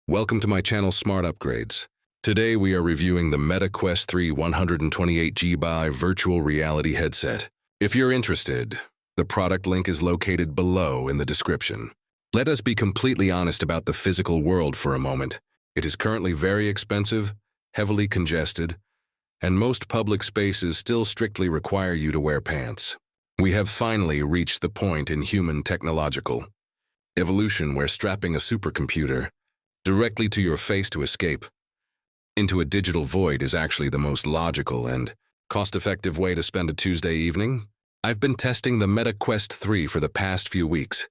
Welcome to my channel Smart Upgrades. Today we are reviewing the Meta Quest 3 128GB virtual reality headset. If you're interested, the product link is located below in the description. Let us be completely honest about the physical world for a moment. It is currently very expensive, heavily congested, and most public spaces still strictly require you to wear pants. We have finally reached the point in human technological evolution where strapping a supercomputer directly to your face to escape into a digital void is actually the most logical and cost-effective way to spend a Tuesday evening. I've been testing the Meta Quest 3 for the past few weeks,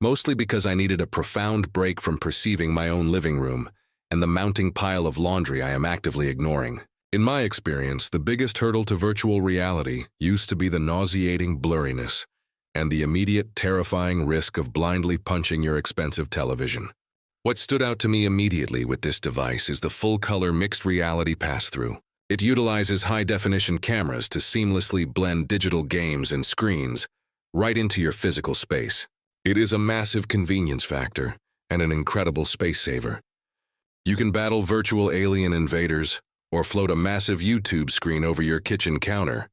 mostly because I needed a profound break from perceiving my own living room and the mounting pile of laundry I am actively ignoring. In my experience, the biggest hurdle to virtual reality used to be the nauseating blurriness and the immediate terrifying risk of blindly punching your expensive television. What stood out to me immediately with this device is the full-color mixed reality pass-through. It utilizes high-definition cameras to seamlessly blend digital games and screens right into your physical space. It is a massive convenience factor and an incredible space saver. You can battle virtual alien invaders or float a massive YouTube screen over your kitchen counter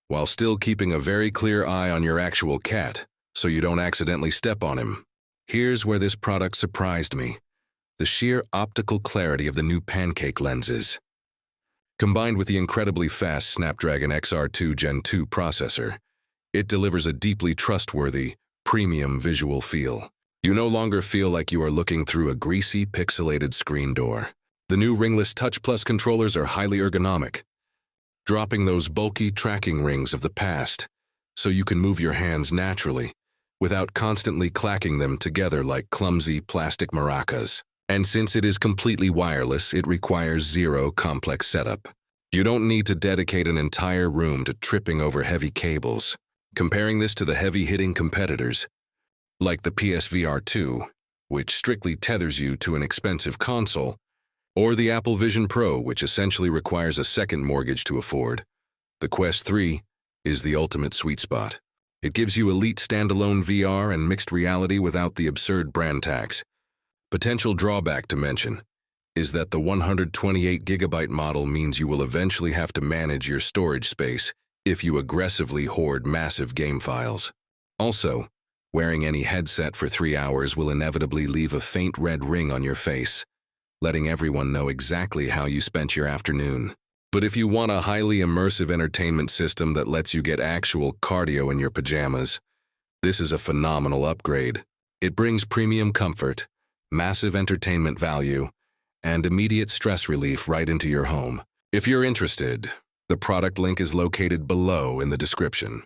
while still keeping a very clear eye on your actual cat so you don't accidentally step on him. Here's where this product surprised me: the sheer optical clarity of the new pancake lenses. Combined with the incredibly fast Snapdragon XR2 Gen 2 processor, it delivers a deeply trustworthy, premium visual feel. You no longer feel like you are looking through a greasy, pixelated screen door. The new ringless Touch Plus controllers are highly ergonomic, dropping those bulky tracking rings of the past so you can move your hands naturally without constantly clacking them together like clumsy plastic maracas. And since it is completely wireless, it requires zero complex setup. You don't need to dedicate an entire room to tripping over heavy cables. Comparing this to the heavy-hitting competitors, like the PSVR 2, which strictly tethers you to an expensive console, or the Apple Vision Pro, which essentially requires a second mortgage to afford, the Quest 3 is the ultimate sweet spot. It gives you elite standalone VR and mixed reality without the absurd brand tax. Potential drawback to mention is that the 128GB model means you will eventually have to manage your storage space if you aggressively hoard massive game files. Also, wearing any headset for 3 hours will inevitably leave a faint red ring on your face, letting everyone know exactly how you spent your afternoon. But if you want a highly immersive entertainment system that lets you get actual cardio in your pajamas, this is a phenomenal upgrade. It brings premium comfort, massive entertainment value, and immediate stress relief right into your home. If you're interested, the product link is located below in the description.